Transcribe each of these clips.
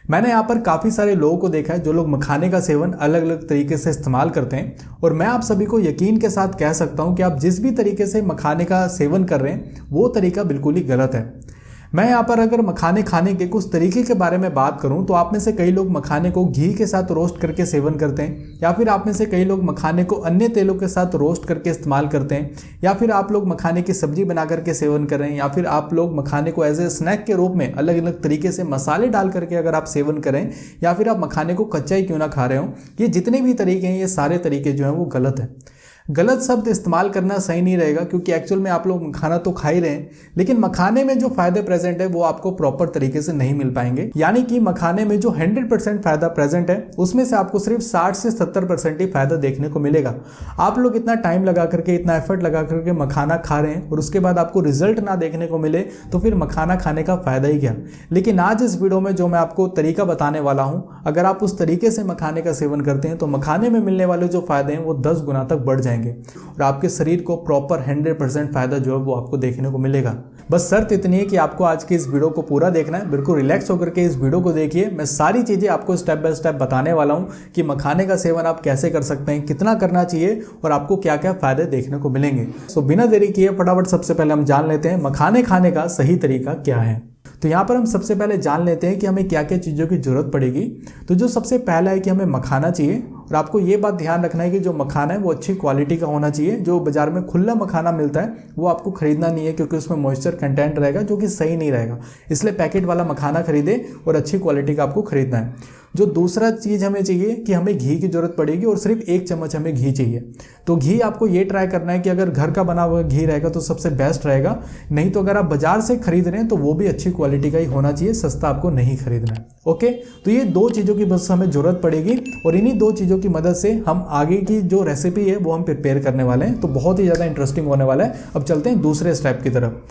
मैंने यहाँ पर काफ़ी सारे लोगों को देखा है जो लोग मखाने का सेवन अलग अलग तरीके से इस्तेमाल करते हैं, और मैं आप सभी को यकीन के साथ कह सकता हूँ कि आप जिस भी तरीके से मखाने का सेवन कर रहे हैं वो तरीका बिल्कुल ही गलत है। मैं यहाँ पर अगर मखाने खाने के कुछ तरीके के बारे में बात करूँ तो आप में से कई लोग मखाने को घी के साथ रोस्ट करके सेवन करते हैं, या फिर आप में से कई लोग मखाने को अन्य तेलों के साथ रोस्ट करके इस्तेमाल करते हैं, या फिर आप लोग मखाने की सब्जी बना करके सेवन कर रहे हैं, या फिर आप लोग मखाने को एज ए स्नैक के रूप में अलग अलग तरीके से मसाले डाल करके अगर आप सेवन करें, या फिर आप मखाने को कच्चा ही क्यों ना खा रहे हो। ये जितने भी तरीके हैं ये सारे तरीके जो हैं वो गलत है। गलत शब्द इस्तेमाल करना सही नहीं रहेगा, क्योंकि एक्चुअल में आप लोग मखाना तो खा ही रहे हैं, लेकिन मखाने में जो फायदे प्रेजेंट है वो आपको प्रॉपर तरीके से नहीं मिल पाएंगे। यानी कि मखाने में जो 100% फायदा प्रेजेंट है उसमें से आपको सिर्फ 60 से 70% ही फायदा देखने को मिलेगा। आप लोग इतना टाइम लगा करके, इतना एफर्ट लगा करके मखाना खा रहे हैं और उसके बाद आपको रिजल्ट ना देखने को मिले तो फिर मखाना खाने का फायदा ही क्या। लेकिन आज इस वीडियो में जो मैं आपको तरीका बताने वाला हूं, अगर आप उस तरीके से मखाने का सेवन करते हैं तो मखाने में मिलने वाले जो फायदे हैं वो 10 गुना तक बढ़ जाएंगे और आपके शरीर को प्रॉपर 100% फायदा जो है वो आपको देखने को मिलेगा। बस शर्त इतनी है कि आपको आज की इस वीडियो को पूरा देखना है, बिल्कुल रिलैक्स होकर के इस वीडियो को देखिए। मैं सारी चीजें आपको स्टेप बाय स्टेप बताने वाला हूं कि मखाने का सेवन आप कैसे कर सकते हैं, कितना करना चाहिए और आपको क्या क्या फायदे देखने को मिलेंगे। सो बिना देरी किए फटाफट सबसे पहले हम जान लेते हैं मखाने खाने का सही तरीका क्या है। तो यहाँ पर हम सबसे पहले जान लेते हैं कि हमें क्या क्या चीज़ों की जरूरत पड़ेगी। तो जो सबसे पहला है कि हमें मखाना चाहिए, और आपको ये बात ध्यान रखना है कि जो मखाना है वो अच्छी क्वालिटी का होना चाहिए। जो बाजार में खुला मखाना मिलता है वो आपको खरीदना नहीं है, क्योंकि उसमें मॉइस्चर कंटेंट रहेगा जो कि सही नहीं रहेगा। इसलिए पैकेट वाला मखाना खरीदे और अच्छी क्वालिटी का आपको खरीदना है। जो दूसरा चीज़ हमें चाहिए कि हमें घी की जरूरत पड़ेगी, और सिर्फ 1 चम्मच हमें घी चाहिए। तो घी आपको ये ट्राई करना है कि अगर घर का बना हुआ घी रहेगा तो सबसे बेस्ट रहेगा, नहीं तो अगर आप बाजार से खरीद रहे हैं तो वो भी अच्छी क्वालिटी का ही होना चाहिए, सस्ता आपको नहीं खरीदना है। ओके, तो ये 2 चीज़ों की बस हमें जरूरत पड़ेगी, और इन्हीं 2 चीज़ों की मदद से हम आगे की जो रेसिपी है वो हम प्रिपेयर करने वाले हैं। तो बहुत ही ज़्यादा इंटरेस्टिंग होने वाला है। अब चलते हैं दूसरे स्टेप की तरफ।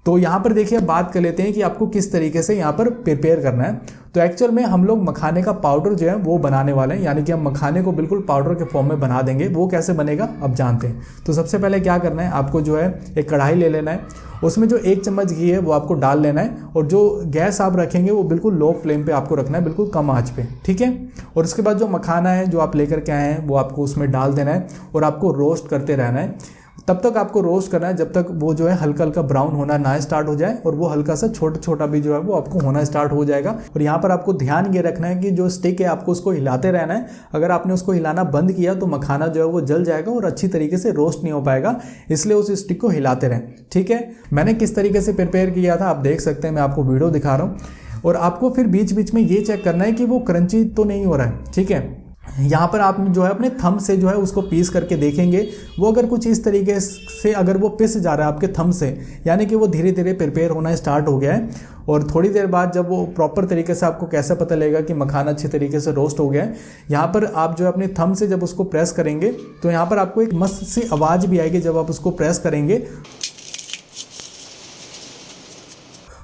तो यहाँ पर देखिए, बात कर लेते हैं कि आपको किस तरीके से यहाँ पर प्रिपेयर करना है। तो एक्चुअल में हम लोग मखाने का पाउडर जो है वो बनाने वाले हैं, यानी कि हम मखाने को बिल्कुल पाउडर के फॉर्म में बना देंगे। वो कैसे बनेगा अब जानते हैं। तो सबसे पहले क्या करना है, आपको जो है एक कढ़ाई ले लेना है, उसमें जो 1 चम्मच घी है वो आपको डाल लेना है, और जो गैस आप रखेंगे वो बिल्कुल लो फ्लेम पे आपको रखना है, बिल्कुल कम आंच पे, ठीक है। और उसके बाद जो मखाना है जो आप लेकर के आए हैं वो आपको उसमें डाल देना है, और आपको रोस्ट करते रहना है। तब तक आपको रोस्ट करना है जब तक वो जो है हल्का हल्का ब्राउन होना ना स्टार्ट हो जाए, और वो हल्का सा छोटा छोटा भी जो है वो आपको होना स्टार्ट हो जाएगा। और यहाँ पर आपको ध्यान ये रखना है कि जो स्टिक है आपको उसको हिलाते रहना है। अगर आपने उसको हिलाना बंद किया तो मखाना जो है वो जल जाएगा और अच्छी तरीके से रोस्ट नहीं हो पाएगा, इसलिए उस स्टिक को हिलाते रहें, ठीक है। मैंने किस तरीके से प्रिपेयर किया था आप देख सकते हैं, मैं आपको वीडियो दिखा रहा हूँ। और आपको फिर बीच बीच में ये चेक करना है कि वो क्रंची तो नहीं हो रहा है, ठीक है। यहाँ पर आप जो है अपने थंब से जो है उसको पीस करके देखेंगे, वो अगर कुछ इस तरीके से अगर वो पिस जा रहा है आपके थंब से, यानी कि वो धीरे धीरे प्रिपेयर होना स्टार्ट हो गया है। और थोड़ी देर बाद जब वो प्रॉपर तरीके से, आपको कैसे पता लगेगा कि मखाना अच्छे तरीके से रोस्ट हो गया है, यहाँ पर आप जो है अपने थंब से जब उसको प्रेस करेंगे तो यहाँ पर आपको एक मस्त सी आवाज़ भी आएगी जब आप उसको प्रेस करेंगे।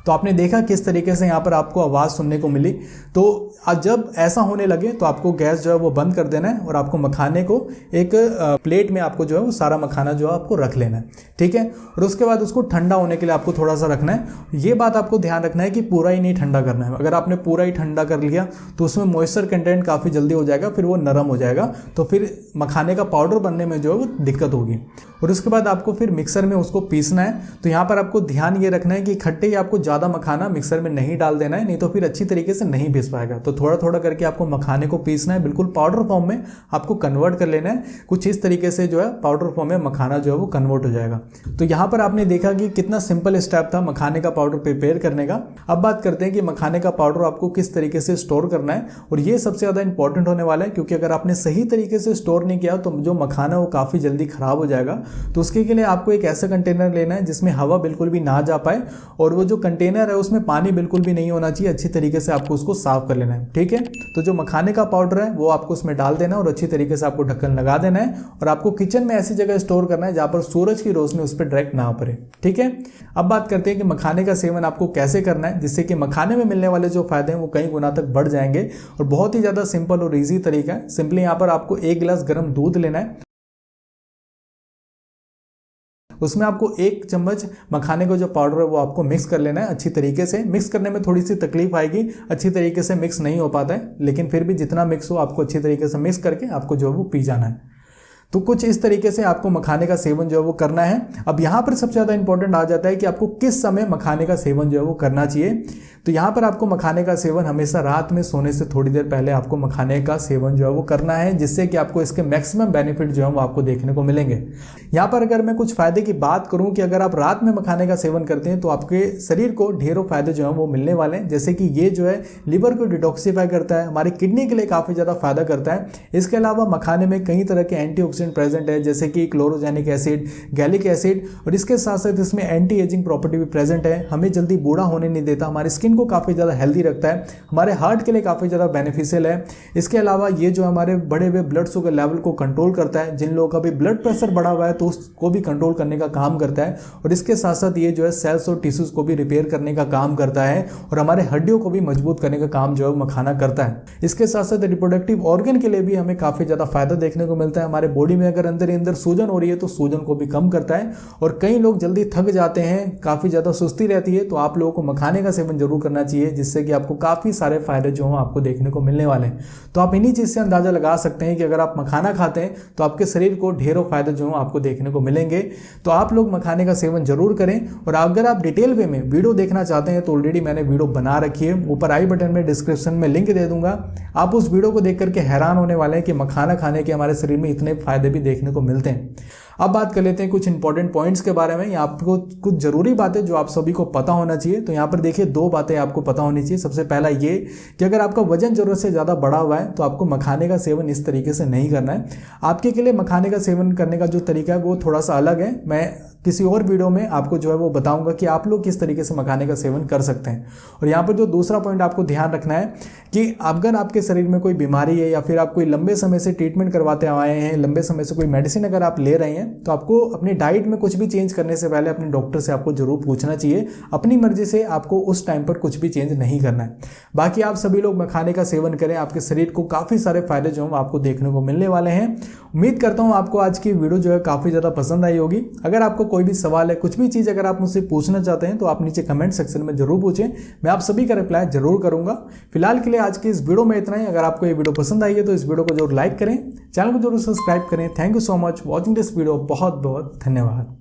तो आपने देखा किस तरीके से यहाँ पर आपको आवाज़ सुनने को मिली। तो जब ऐसा होने लगे तो आपको गैस जो है वो बंद कर देना है, और आपको मखाने को एक प्लेट में आपको जो है वो सारा मखाना जो है आपको रख लेना है, ठीक है। और उसके बाद उसको ठंडा होने के लिए आपको थोड़ा सा रखना है। ये बात आपको ध्यान रखना है कि पूरा ही नहीं ठंडा करना है। अगर आपने पूरा ही ठंडा कर लिया तो उसमें मॉइस्चर कंटेंट काफ़ी जल्दी हो जाएगा, फिर वो नरम हो जाएगा, तो फिर मखाने का पाउडर बनने में जो है वो दिक्कत होगी। और उसके बाद आपको फिर मिक्सर में उसको पीसना है। तो यहाँ पर आपको ध्यान ये रखना है कि इकट्ठे ही आपको ज़्यादा मखाना मिक्सर में नहीं डाल देना है, नहीं तो फिर अच्छी तरीके से नहीं पीस पाएगा। तो थोड़ा थोड़ा करके आपको मखाने को पीसना है, बिल्कुल पाउडर फॉर्म में आपको कन्वर्ट कर लेना है। कुछ इस तरीके से जो है पाउडर फॉर्म में मखाना जो है वो कन्वर्ट हो जाएगा। तो यहाँ पर आपने देखा कि कितना सिंपल स्टेप था मखाने का पाउडर प्रिपेयर करने का। अब बात करते हैं कि मखाने का पाउडर आपको किस तरीके से स्टोर करना है, और ये सबसे ज़्यादा इंपॉर्टेंट होने वाला है, क्योंकि अगर आपने सही तरीके से स्टोर नहीं किया तो जो मखाना है वो काफ़ी जल्दी खराब हो जाएगा। तो उसके लिए आपको एक ऐसा कंटेनर लेना है जिसमें हवा बिल्कुल भी ना जा पाए, और वो जो कंटेनर है उसमें पानी बिल्कुल भी नहीं होना चाहिए। अच्छी तरीके से आपको उसको साफ कर लेना है, ठीक है। तो जो मखाने का पाउडर है वो आपको उसमें डाल देना है, और अच्छी तरीके से आपको ढक्कन लगा देना है। और आपको किचन में ऐसी जगह स्टोर करना है जहां पर सूरज की रोशनी उस पर डायरेक्ट ना पड़े, ठीक है। अब बात करते हैं कि मखाने का सेवन आपको कैसे करना है, जिससे कि मखाने में मिलने वाले जो फायदे हैं वो कई गुना तक बढ़ जाएंगे। और बहुत ही ज्यादा सिंपल और ईजी तरीका है। सिंपली यहाँ पर आपको 1 गिलास गर्म दूध लेना है, उसमें आपको 1 चम्मच मखाने का जो पाउडर है वो आपको मिक्स कर लेना है अच्छी तरीके से। मिक्स करने में थोड़ी सी तकलीफ आएगी, अच्छी तरीके से मिक्स नहीं हो पाता है, लेकिन फिर भी जितना मिक्स हो आपको अच्छी तरीके से मिक्स करके आपको जो है वो पी जाना है। तो कुछ इस तरीके से आपको मखाने का सेवन जो है वो करना है। अब यहाँ पर सबसे ज़्यादा इंपॉर्टेंट आ जाता है कि आपको किस समय मखाने का सेवन जो है वो करना चाहिए। तो यहाँ पर आपको मखाने का सेवन हमेशा रात में सोने से थोड़ी देर पहले आपको मखाने का सेवन जो है वो करना है, जिससे कि आपको इसके मैक्सिमम बेनिफिट जो है वो आपको देखने को मिलेंगे। यहाँ पर अगर मैं कुछ फायदे की बात करूँ कि अगर आप रात में मखाने का सेवन करते हैं तो आपके शरीर को ढेरों फायदे जो हैं वो मिलने वाले हैं, जैसे कि ये जो है लिवर को डिटॉक्सीफाई करता है, हमारी किडनी के लिए काफ़ी ज़्यादा फायदा करता है। इसके अलावा मखाने में कई तरह के एंटीऑक्सीडेंट प्रेजेंट है, जैसे कि क्लोरोजेनिक एसिड, गैलिक एसिड, और इसके साथ साथ इसमें एंटी एजिंग प्रॉपर्टी भी प्रेजेंट है, हमें जल्दी बूढ़ा होने नहीं देता, हमारी स्किन को काफ़ी ज़्यादा हेल्दी रखता है, हमारे हार्ट के लिए काफ़ी ज़्यादा बेनिफिशियल है। इसके अलावा ये जो हमारे बढ़े हुए ब्लड शुगर लेवल को कंट्रोल करता है, जिन लोगों का भी ब्लड प्रेशर बढ़ा हुआ है तो उसको भी कंट्रोल करने का काम करता है, और इसके साथ साथ ये जो है सेल्स और टिश्यूज को भी रिपेयर करने का काम करता है, और हमारे हड्डियों को भी मजबूत करने का काम जो है मखाना करता है। इसके साथ साथ रिप्रोडक्टिव ऑर्गन के लिए भी हमें काफ़ी ज़्यादा फायदा देखने को मिलता है। हमारे बॉडी में अगर अंदर ही अंदर सूजन हो रही है तो सूजन को भी कम करता है, और कई लोग जल्दी थक जाते हैं, काफ़ी ज़्यादा सुस्ती रहती है, तो आप लोगों को मखाने का सेवन जरूर करना चाहिए, जिससे कि आपको काफ़ी सारे फायदे जो हैं आपको देखने को मिलने वाले हैं। तो आप इन्हीं चीज़ से अंदाज़ा लगा सकते हैं कि अगर आप मखाना खाते हैं तो आपके शरीर को ढेरों फायदे जो हैं आपको देखने को मिलेंगे। तो आप लोग मखाने का सेवन जरूर करें, और अगर आप डिटेल वे में वीडियो देखना चाहते हैं तो ऑलरेडी मैंने वीडियो बना रखी है, ऊपर आई बटन में डिस्क्रिप्शन में लिंक दे दूंगा। आप उस वीडियो को देख करके हैरान होने वाले हैं कि मखाना खाने के हमारे शरीर में इतने फायदे भी देखने को मिलते हैं। अब बात कर लेते हैं कुछ इंपॉर्टेंट पॉइंट्स के बारे में, या आपको कुछ जरूरी बातें जो आप सभी को पता होना चाहिए। तो यहाँ पर देखिए 2 बातें आपको पता होनी चाहिए। सबसे पहला ये कि अगर आपका वजन जरूरत से ज़्यादा बढ़ा हुआ है तो आपको मखाने का सेवन इस तरीके से नहीं करना है। आपके के लिए मखाने का सेवन करने का जो तरीका है वो थोड़ा सा अलग है। मैं किसी और वीडियो में आपको जो है वो बताऊंगा कि आप लोग किस तरीके से मखाने का सेवन कर सकते हैं। और यहाँ पर जो दूसरा पॉइंट आपको ध्यान रखना है कि अगर आपके शरीर में कोई बीमारी है, या फिर आप कोई लंबे समय से ट्रीटमेंट करवाते आए हैं, लंबे समय से कोई मेडिसिन अगर आप ले रहे हैं, तो आपको अपनी डाइट में कुछ भी चेंज करने से पहले अपने डॉक्टर से आपको जरूर पूछना चाहिए। अपनी मर्जी से आपको उस टाइम पर कुछ भी चेंज नहीं करना है। बाकी आप सभी लोग मखाने का सेवन करें, आपके शरीर को काफ़ी सारे फायदे जो हैं आपको देखने को मिलने वाले हैं। उम्मीद करता हूँ आपको आज की वीडियो जो है काफ़ी ज़्यादा पसंद आई होगी। अगर आपको कोई भी सवाल है, कुछ भी चीज़ अगर आप मुझसे पूछना चाहते हैं तो आप नीचे कमेंट सेक्शन में जरूर पूछें, मैं आप सभी का रिप्लाई जरूर करूंगा। फिलहाल के लिए आज की इस वीडियो में इतना ही। अगर आपको ये वीडियो पसंद आई है तो इस वीडियो को जरूर लाइक करें, चैनल को जरूर सब्सक्राइब करें। Thank you so much watching this video. बहुत बहुत धन्यवाद।